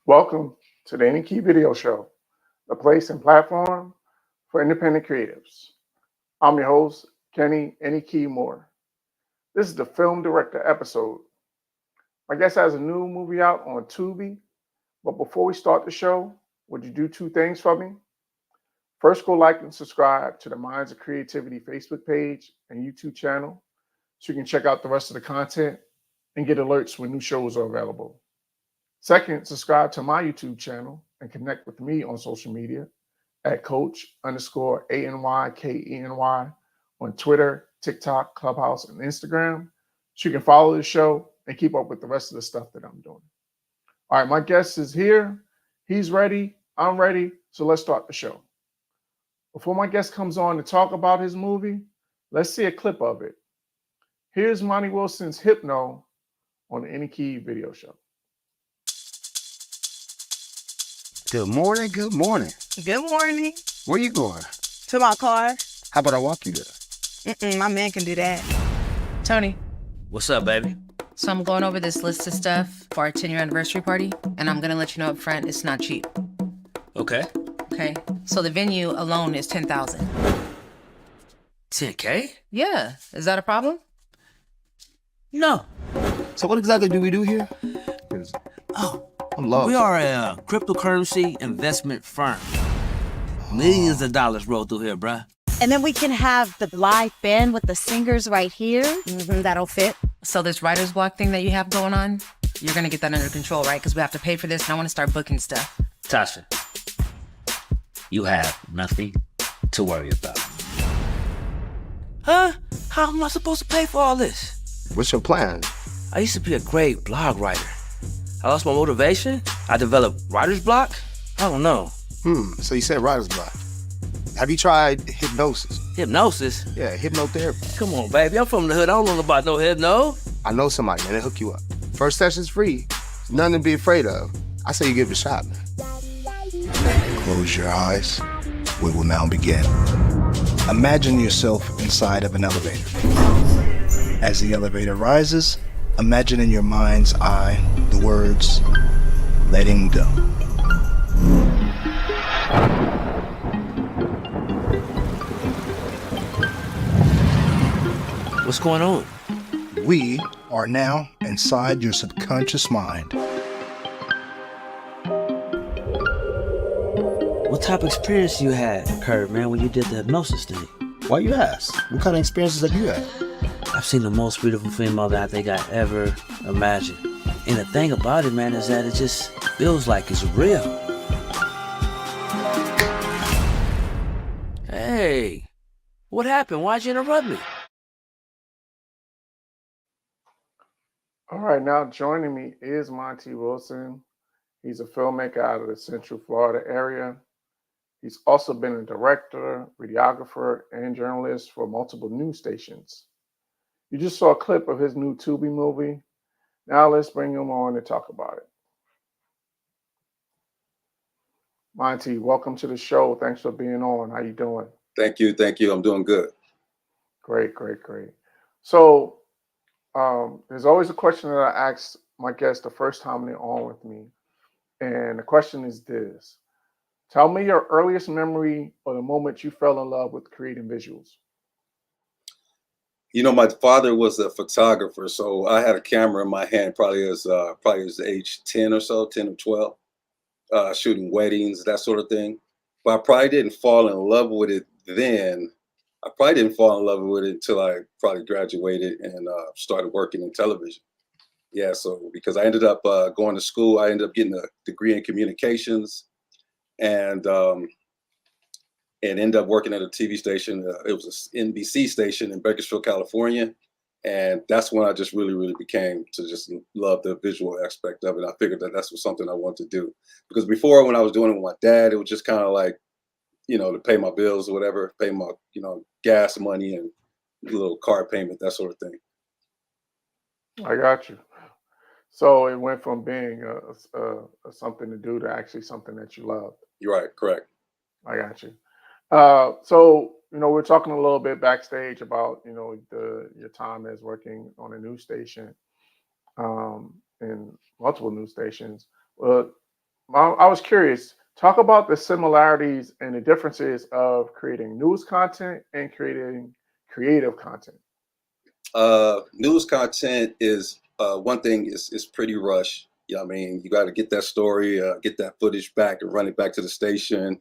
Welcome to the ANY KEbnY Video Show, the place and platform for independent creatives. I'm your host, Kenny ANY Moore. This is the film director episode. My guest has a new movie out on TUBI, but before we start the show, would you do two things for me? First, go like and subscribe to the Minds of Creativity Facebook page and YouTube channel so you can check out the rest of the content and get alerts when new shows are available. Second, subscribe to my YouTube channel and connect with me on social media at Coach_ANY on Twitter, TikTok, Clubhouse, and Instagram so you can follow the show and keep up with the rest of the stuff that I'm doing. All right, my guest is here. He's ready. I'm ready. So let's start the show. Before my guest comes on to talk about his movie, let's see a clip of it. Here's Monte Wilson's Hypno on the ANY KEbnY Video Show. Good morning, good morning. Good morning. Where you going? To my car. How about I walk you there? My man can do that. Tony, What's up, baby? so I'm going over this list of stuff for our 10-year anniversary party, and I'm gonna let you know up front, it's not cheap. Okay. Okay? So the venue alone is $10,000. 10K? Yeah, is that a problem? No. So what exactly do we do here? 'Cause Oh, I'm lost. we are a cryptocurrency investment firm. Millions of dollars roll through here, bruh. And then we can have the live band with the singers right here. That'll fit. So this writer's block thing that you have going on, you're gonna get that under control, right? Because we have to pay for this, and I wanna start booking stuff. Tasha, you have nothing to worry about. Huh? How am I supposed to pay for all this? What's your plan? I used to be a great blog writer. I lost my motivation. I developed writer's block. I don't know. So you said writer's block. Have you tried hypnosis? Hypnosis? Yeah, hypnotherapy. Come on, baby. I'm from the hood. I don't know about no hypno. I know somebody, man. They'll hook you up. First session's free. There's nothing to be afraid of. I say you give it a shot, man. Close your eyes. We will now begin. Imagine yourself inside of an elevator. As the elevator rises, imagine in your mind's eye the words, letting go. What's going on? We are now inside your subconscious mind. What type of experience you had, Kurt, man, when you did the hypnosis thing? Why you ask? What kind of experiences have you had? I've seen the most beautiful female that I think I ever imagined. And the thing about it, man, is that it just feels like it's real. Hey, what happened? Why'd you interrupt me? All right, now joining me is Monte Wilson. He's a filmmaker out of the Central Florida area. He's also been a director, videographer, and journalist for multiple news stations. You just saw a clip of his new TUBI movie. Now let's bring him on to talk about it. Monte, welcome to the show. Thanks for being on. How you doing? Thank you. I'm doing good. Great. So there's always a question that I ask my guests the first time they're on with me. And the question is this. Tell me your earliest memory or the moment you fell in love with creating visuals. You know, my father was a photographer, so I had a camera in my hand probably as age 10 or so, 10 or 12, shooting weddings, that sort of thing. But I probably didn't fall in love with it then. I probably didn't fall in love with it until I probably graduated and started working in television. Yeah, so because I ended up going to school, I ended up getting a degree in communications and ended up working at a TV station. It was an NBC station in Bakersfield, California. And that's when I just really became to just love the visual aspect of it. I figured that that's something I wanted to do. Because before, when I was doing it with my dad, it was just kind of like, you know, to pay my bills or whatever, pay my, you know, gas money and a little car payment, that sort of thing. I got you. So it went from being something to do to actually something that you love. You're right, correct. I got you. So, you know, we're talking a little bit backstage about, you know, your time as working on a news station, in multiple news stations. I was curious. Talk about the similarities and the differences of creating news content and creating creative content. News content is one thing is pretty rush. You know what I mean? You got to get that story, get that footage back and run it back to the station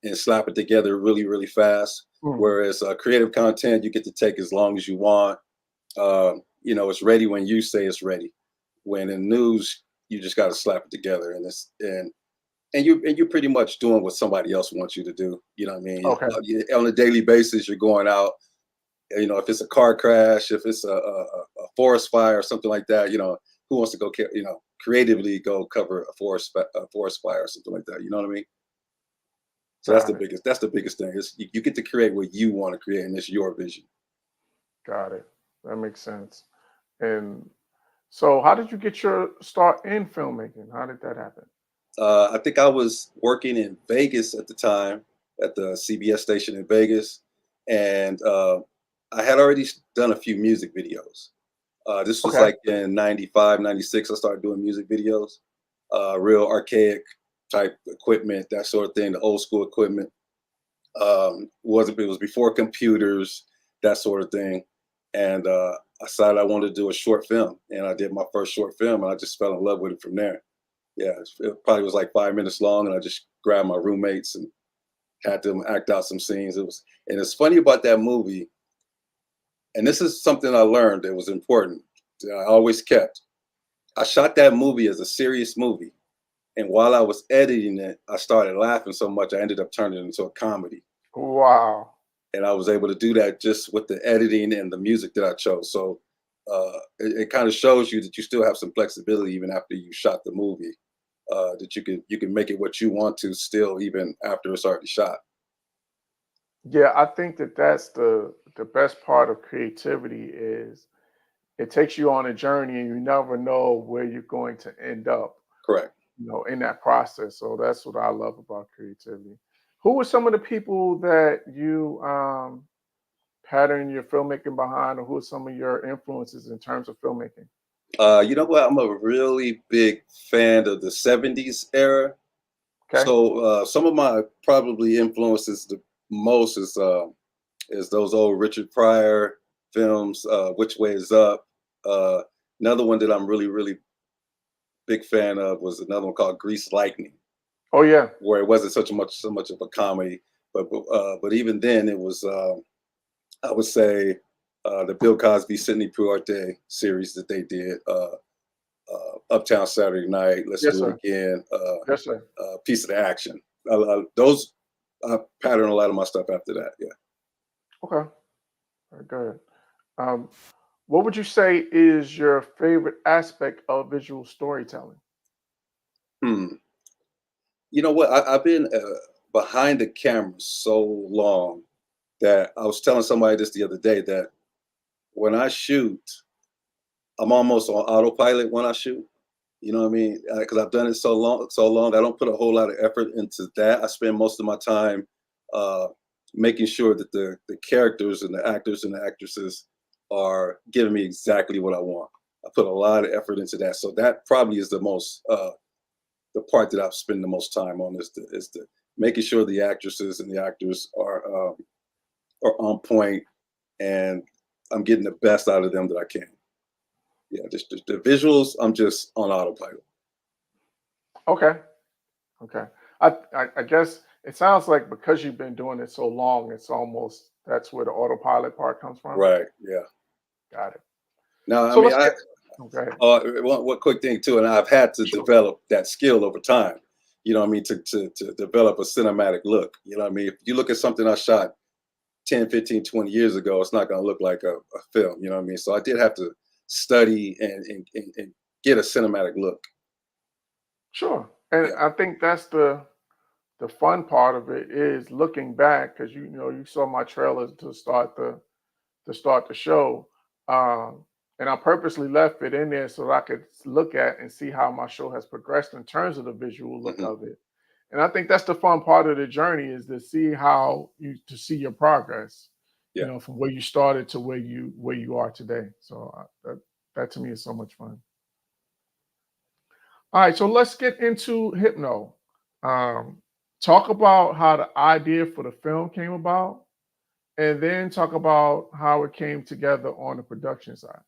and slap it together really, really fast. Whereas creative content, you get to take as long as you want. You know, it's ready when you say it's ready. When in news, you just got to slap it together, and you're pretty much doing what somebody else wants you to do. You know what I mean? Okay. On a daily basis, you're going out. You know, if it's a car crash, if it's a forest fire or something like that, you know, who wants to go, you know, creatively go cover a forest fire or something like that? You know what I mean? So that's the biggest thing is you get to create what you want to create, and it's your vision. Got it. That makes sense. And so, how did you get your start in filmmaking? How did that happen? I think I was working in Vegas at the time at the CBS station in Vegas, and I had already done a few music videos. This was Okay. like in 95, 96, I started doing music videos, real archaic type equipment, that sort of thing, the old school equipment. It was before computers, that sort of thing. And I decided I wanted to do a short film, and I did my first short film, and I just fell in love with it from there. Yeah, it probably was like 5 minutes long, and I just grabbed my roommates and had them act out some scenes. And it's funny about that movie, and this is something I learned that was important, that I always kept. I shot that movie as a serious movie, and while I was editing it, I started laughing so much I ended up turning it into a comedy. Wow. And I was able to do that just with the editing and the music that I chose. So it kind of shows you that you still have some flexibility even after you shot the movie, that you can make it what you want to still even after it's already shot. Yeah, I think that's the best part of creativity is it takes you on a journey and you never know where you're going to end up, Correct. you know, in that process. So that's what I love about creativity. Who were some of the people that you pattern your filmmaking behind, or who are some of your influences in terms of filmmaking? You know what? I'm a really big fan of the 70s era. Okay. So some of my probably influences the most is those old Richard Pryor films, Which Way Is Up. Another one that I'm really, really big fan of was another one called Grease Lightning, Oh yeah. where it wasn't so much of a comedy, but even then it was I would say the Bill Cosby, Sidney Poitier series that they did, Uptown Saturday Night, Let's Yes, Do sir. It Again, Yes, sir. Piece of the Action. Those I pattern a lot of my stuff after that. Yeah. Okay. Very good. What would you say is your favorite aspect of visual storytelling? Hmm. You know what? I've been behind the camera so long that I was telling somebody this the other day that when I shoot, I'm almost on autopilot when I shoot. You know what I mean? Because I've done it so long, I don't put a whole lot of effort into that. I spend most of my time uh, making sure that the characters and the actors and the actresses are giving me exactly what I want. I put a lot of effort into that. So that probably is the most the part that I've spent the most time on is the making sure the actresses and the actors are on point, and I'm getting the best out of them that I can. Yeah, just the visuals, I'm just on autopilot. Okay. Okay. I guess it sounds like because you've been doing it so long, it's almost that's where the autopilot part comes from. Right. Yeah. Got it. Now, I So mean, let's get. Okay. one quick thing too, and I've had to Sure. develop that skill over time. You know what I mean? To develop a cinematic look. You know what I mean? If you look at something I shot 10, 15, 20 years ago, it's not going to look like a film. You know what I mean? So I did have to study and get a cinematic look. Sure. And Yeah. I think that's the fun part of it is looking back because you know you saw my trailers to start the show. And I purposely left it in there so that I could look at and see how my show has progressed in terms of the visual look Hmm. of it. And I think that's the fun part of the journey is to see how you to see your progress, you Yeah. know, from where you started to where you are today. So that to me is so much fun. All right, so let's get into Hypno. Talk about how the idea for the film came about, and then talk about how it came together on the production side.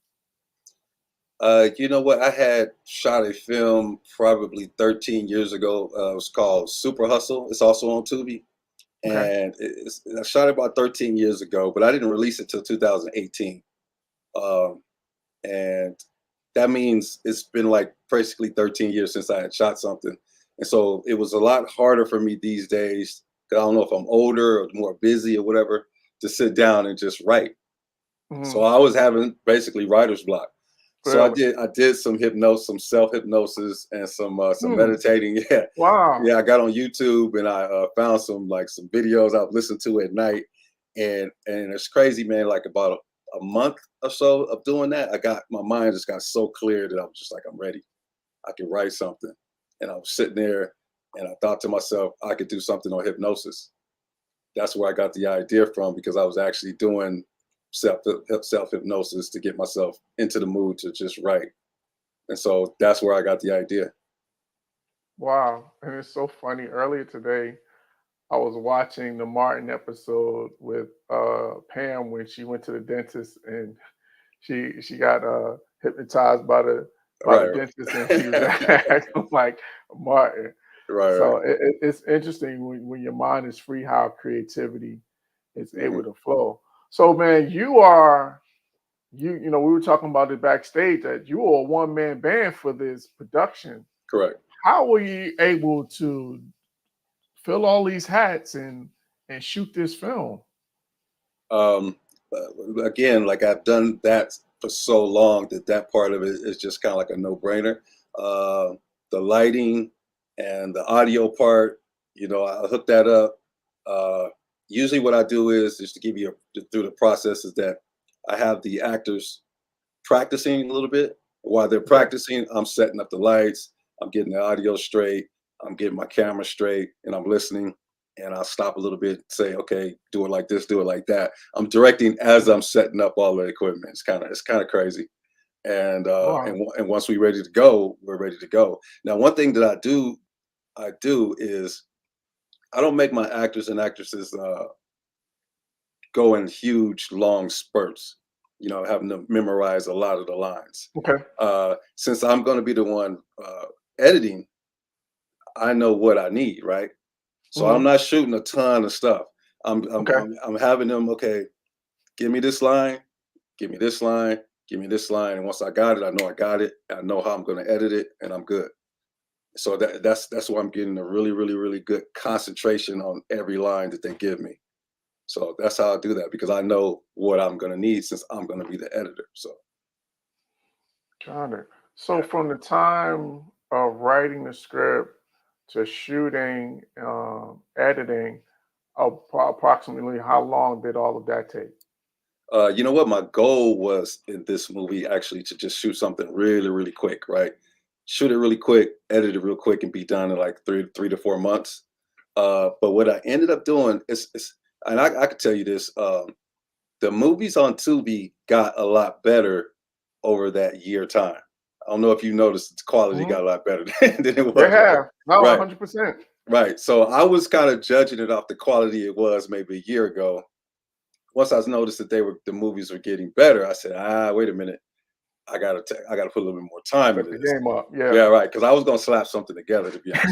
You know what? I had shot a film probably 13 years ago. It was called Super Hustle. It's also on Tubi. Okay. And I shot it about 13 years ago, but I didn't release it till 2018. And that means it's been like basically 13 years since I had shot something. And so it was a lot harder for me these days, because I don't know if I'm older or more busy or whatever, to sit down and just write. So I was having basically writer's block. So Really? I did some hypnosis, some self-hypnosis and some meditating. Yeah. Wow. Yeah, I got on YouTube and I found some videos I've listened to at night. And it's crazy, man. Like about a month or so of doing that, my mind just got so clear that I was just like, I'm ready. I can write something. And I was sitting there and I thought to myself, I could do something on hypnosis. That's where I got the idea from, because I was actually doing self-hypnosis to get myself into the mood to just write. And so that's where I got the idea. Wow. And it's so funny. Earlier today, I was watching the Martin episode with Pam when she went to the dentist and she got hypnotized by the Right. dentist, and she was acting like Martin. Right. So it's interesting when your mind is free, how creativity is able to flow. So man, you know, we were talking about it backstage that you are a one-man band for this production. Correct. How were you able to fill all these hats and shoot this film? Again, like I've done that for so long that part of it is just kind of like a no-brainer. The lighting and the audio part, you know, I hook that up. Usually what I do is just to give you through the process is that I have the actors practicing a little bit. While they're practicing, I'm setting up the lights, I'm getting the audio straight, I'm getting my camera straight, and I'm listening. And I'll stop a little bit, say, okay, do it like this, do it like that. I'm directing as I'm setting up all the equipment. It's kind of crazy. And and once we're ready to go, we're ready to go. Now, one thing that I do is I don't make my actors and actresses go in huge, long spurts, you know, having to memorize a lot of the lines. Okay. Since I'm going to be the one editing, I know what I need, right? So I'm not shooting a ton of stuff. I'm having them, okay, give me this line, give me this line, give me this line. And once I got it, I know I got it. I know how I'm going to edit it, and I'm good. So that's why I'm getting a really, really, really good concentration on every line that they give me. So that's how I do that, because I know what I'm going to need since I'm going to be the editor. So. Got it. So from the time of writing the script to shooting, editing, approximately how long did all of that take? You know what? My goal was in this movie actually to just shoot something really, really quick, right? Shoot it really quick, edit it real quick, and be done in like three to 4 months. But what I ended up doing is and I could tell you this, the movies on Tubi got a lot better over that year time. I don't know if you noticed the quality got a lot better than it was. They have. No, Right. 100%. Right. So I was kind of judging it off the quality it was maybe a year ago. Once I noticed that the movies were getting better, I said, wait a minute. I gotta put a little bit more time into The this. game up. Yeah. Yeah, right. Because I was gonna slap something together, to be honest.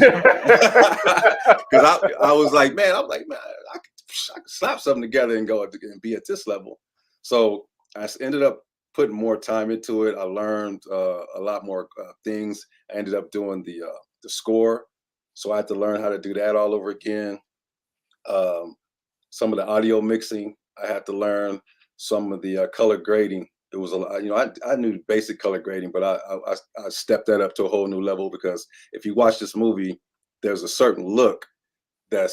Because I was like, man, I could slap something together and go and be at this level. So I ended up putting more time into it. I learned a lot more things. I ended up doing the score, so I had to learn how to do that all over again. Some of the audio mixing, I had to learn. Some of the color grading. It was a lot, you know, I knew basic color grading, but I stepped that up to a whole new level, because if you watch this movie, there's a certain look that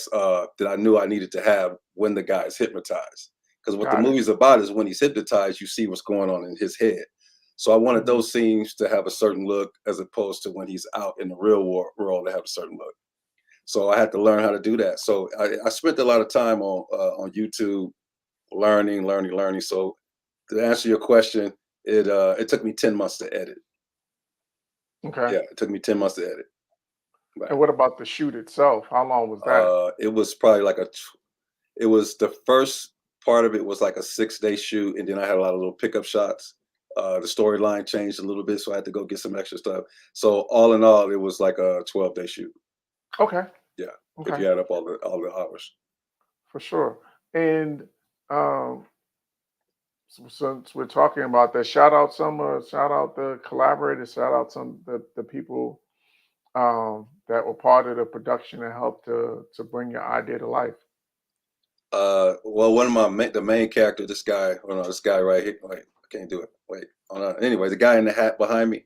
I knew I needed to have when the guy is hypnotized. Because what the movie's about is when he's hypnotized, you see what's going on in his head. So I wanted those scenes to have a certain look, as opposed to when he's out in the real world to have a certain look. So I had to learn how to do that. So I spent a lot of time on YouTube learning. So to answer your question, it took me 10 months to edit. Okay. Yeah, it took me 10 months to edit. Right. And what about the shoot itself? How long was that? It was probably like it was the first part of it was like a 6-day shoot, and then I had a lot of little pickup shots. The storyline changed a little bit, so I had to go get some extra stuff. So all in all, it was like a 12-day shoot. Okay. Yeah, if Okay. you add up all the hours. For sure. And um, since we're talking about that, shout out shout out the collaborators, shout out some the people that were part of the production and helped to bring your idea to life. Well, one of the main character, this guy, oh no, this guy right here. Wait, I can't do it. Wait, oh no. Anyway, the guy in the hat behind me,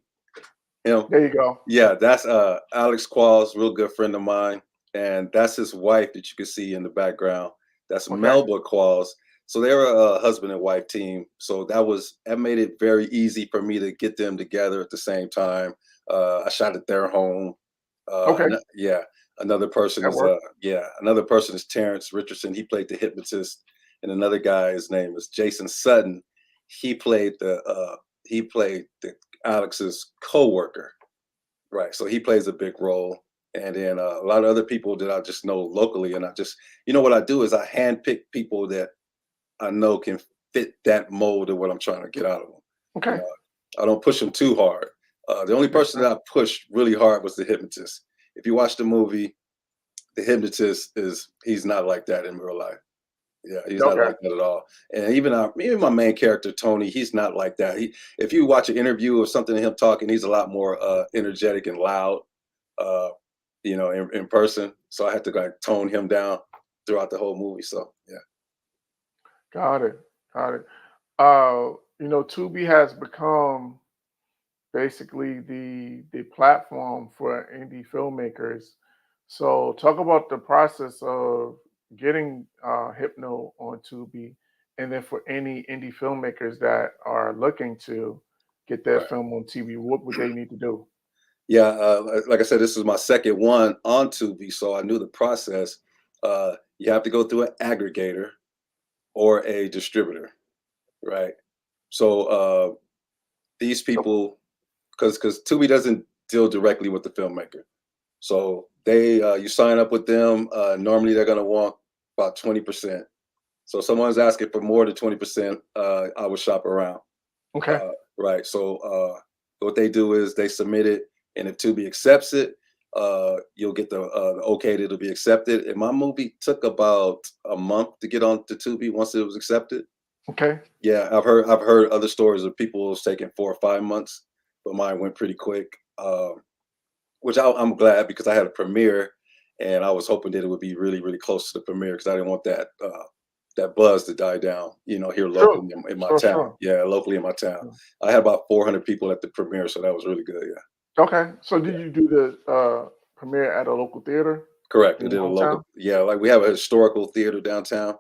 him. There you go. Yeah, that's Alex Qualls, real good friend of mine, and that's his wife that you can see in the background. That's Okay. Melba Qualls. So they were a husband and wife team. So that made it very easy for me to get them together at the same time. I shot at their home. Okay. Yeah. Another person That is worked. another person is Terrence Richardson. He played the hypnotist, and another guy, his name is Jason Sutton. He played the Alex's co-worker. Right. So he plays a big role. And then a lot of other people that I just know locally. And what I do is I handpick people that I know can fit that mold of what I'm trying to get out of them. Okay. I don't push them too hard. The only person that I pushed really hard was the hypnotist. If you watch the movie, the hypnotist he's not like that in real life. Yeah, he's not Okay. like that at all. And even my main character, Tony, he's not like that. If you watch an interview or something of him talking, he's a lot more energetic and loud, in person. So I had to like tone him down throughout the whole movie. So yeah. Got it. Got it. Tubi has become basically the platform for indie filmmakers. So talk about the process of getting Hypno on Tubi, and then for any indie filmmakers that are looking to get their Right. film on TV, what would they need to do? Yeah, like I said, this is my second one on Tubi, so I knew the process. You have to go through an aggregator or a distributor, right? So these people, because Tubi doesn't deal directly with the filmmaker, so you sign up with them. Normally, they're going to want about 20%. So if someone's asking for more than 20%, I would shop around. Okay. Right. So what they do is they submit it, and if Tubi accepts it, you'll get the okay that it'll be accepted. And my movie took about a month to get on to Tubi once it was accepted. Okay. Yeah, I've heard other stories of people it's taking 4 or 5 months, but mine went pretty quick. Which I'm glad because I had a premiere, and I was hoping that it would be really, really close to the premiere because I didn't want that buzz to die down, here locally in my Sure, town. sure. Yeah, locally in my town. Sure. I had about 400 people at the premiere, so that was really good. Yeah, Okay. So did you do the premiere at a local theater correct. in They your did a hometown? local. Yeah, like we have a historical theater downtown.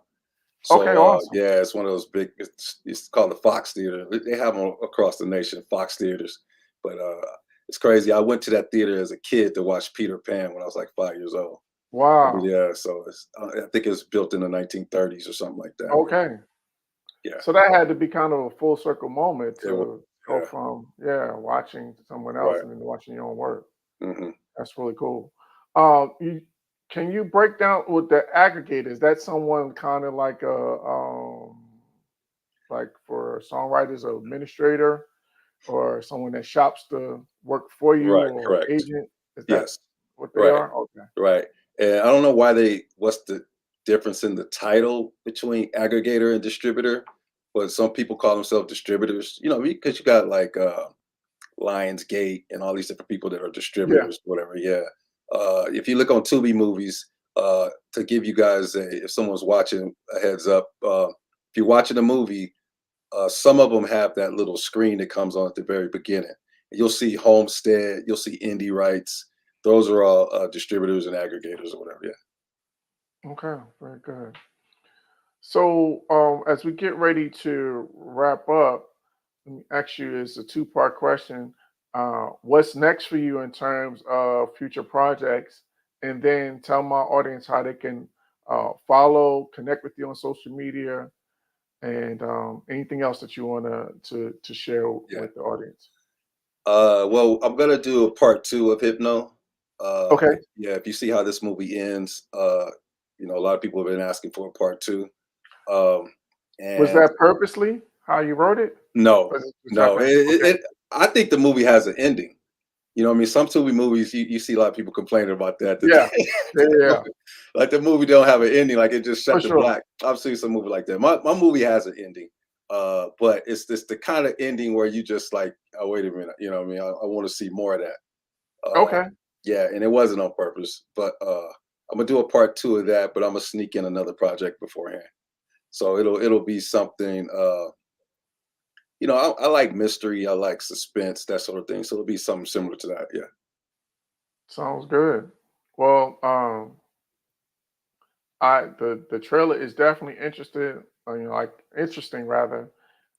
Okay, So awesome. yeah, it's one of those big. It's called the Fox Theater. They have them across the nation, Fox theaters. But it's crazy. I went to that theater as a kid to watch Peter Pan when I was like 5 years old. Wow. Yeah, so I think it was built in the 1930s or something like that. Okay. Yeah. So that had to be kind of a full circle moment It was, to go yeah. from watching someone else Right. and then watching your own work. Hmm. That's really cool. Can you break down with the aggregator? Is that someone kind of like like for songwriters, an administrator, or someone that shops the work for you, Right. or Correct. agent? Is that Yes. what they Right. are? Okay. Right. And I don't know what's the difference in the title between aggregator and distributor, but some people call themselves distributors, because you got like Lionsgate and all these different people that are Yeah. distributors, whatever. Yeah. If you look on Tubi movies, to give you guys if someone's watching a heads up, if you're watching a movie, some of them have that little screen that comes on at the very beginning. You'll see Homestead, you'll see Indie Rights. Those are all distributors and aggregators or whatever. Yeah. Okay. Very good. So as we get ready to wrap up, let me ask you is a two-part question. What's next for you in terms of future projects? And then tell my audience how they can follow, connect with you on social media, and anything else that you want to share Yeah. with the audience. Well, I'm gonna do a part 2 of Hypno. Okay. Yeah, if you see how this movie ends, you know, a lot of people have been asking for a part 2. Um, Was and that purposely how you wrote it? no, Or is it just no, happened? Okay. I think the movie has an ending. You know what I mean? Some Tubi movies, you see a lot of people complaining about that. Yeah. Yeah. Yeah. Like the movie don't have an ending, like it just For shut to sure. black. I've seen some movie like that. My movie has an ending. But it's this the kind of ending where you just like, oh, wait a minute, you know what I mean? I want to see more of that. Okay. Yeah, and it wasn't on purpose, but I'm gonna do a part 2 of that, but I'm gonna sneak in another project beforehand. So it'll be something you know, I like mystery, I like suspense, that sort of thing. So it'll be something similar to that. Yeah. Sounds good. Well, the trailer is definitely interested. Like interesting rather.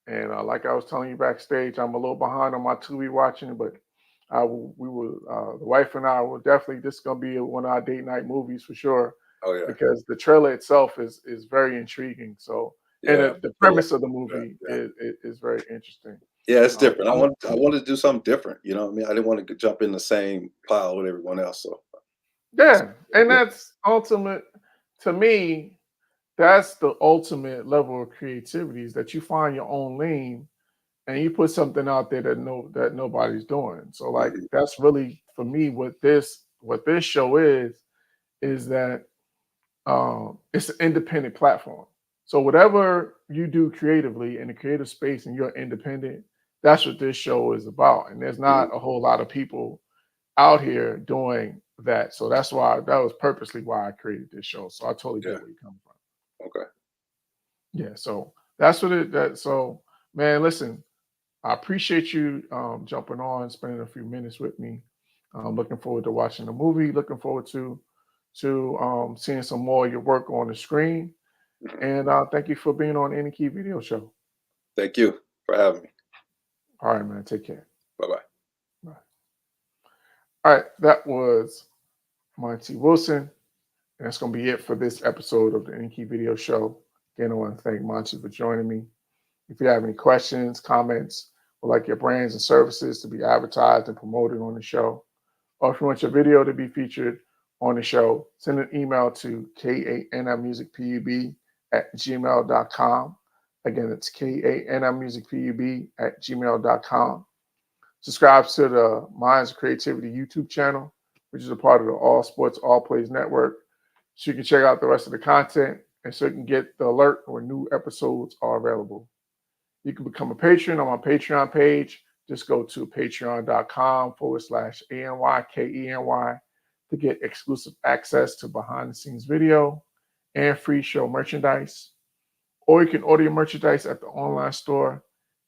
And like I was telling you backstage, I'm a little behind on my Tubi watching, but we will. The wife and I will definitely. This is gonna be one of our date night movies for sure Oh yeah. because the trailer itself is very intriguing. So, and Yeah. the Feel like premise of the that, movie yeah. is very interesting. Yeah, it's Um, different. I'm, I wanted to do something different. You know what I mean? I didn't want to jump in the same pile with everyone else. So yeah, and yeah. that's ultimate to me. That's the ultimate level of creativity is that you find your own lane and you put something out there that nobody's doing. So like Mhm. that's really for me what this show is that it's an independent platform. So whatever you do creatively in the creative space and you're independent, that's what this show is about. And there's Mhm. not a whole lot of people out here doing that. So that's why that was purposely why I created this show. So I totally Yeah. get where you're coming from. Okay. Yeah. So that's what it that so man, listen, I appreciate you jumping on, spending a few minutes with me. I'm looking forward to watching the movie. Looking forward to seeing some more of your work on the screen. Mhm. And thank you for being on Any Key Video Show. Thank you for having me. All right, man. Take care. Bye bye. Bye. All right, that was Monte Wilson. And that's going to be it for this episode of the Any Key Video Show. Again, I want to thank Monte for joining me. If you have any questions, comments, or like your brands and services to be advertised and promoted on the show, or if you want your video to be featured on the show, send an email to kanmusicpub@gmail.com. Again, it's kanmusicpub@gmail.com. Subscribe to the Minds of Creativity YouTube channel, which is a part of the All Sports, All Plays Network, so you can check out the rest of the content and so you can get the alert when new episodes are available. You can become a patron on my Patreon page. Just go to patreon.com/ANY KENY to get exclusive access to behind the scenes video and free show merchandise. Or you can order your merchandise at the online store,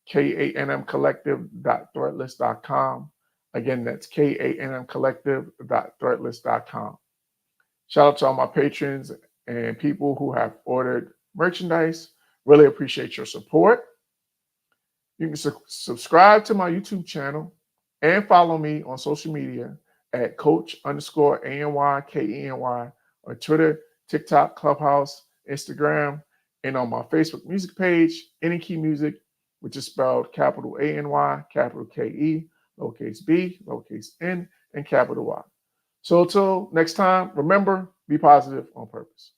kanmcollective.threadless.com. Again, that's kanmcollective.threadless.com. Shout out to all my patrons and people who have ordered merchandise. Really appreciate your support. You can subscribe to my YouTube channel and follow me on social media at Coach_ANY on Twitter, TikTok, Clubhouse, Instagram, and on my Facebook music page, Any Key Music, which is spelled capital ANY, capital KE, lowercase b, lowercase n, and capital Y. So until next time, remember, be positive on purpose.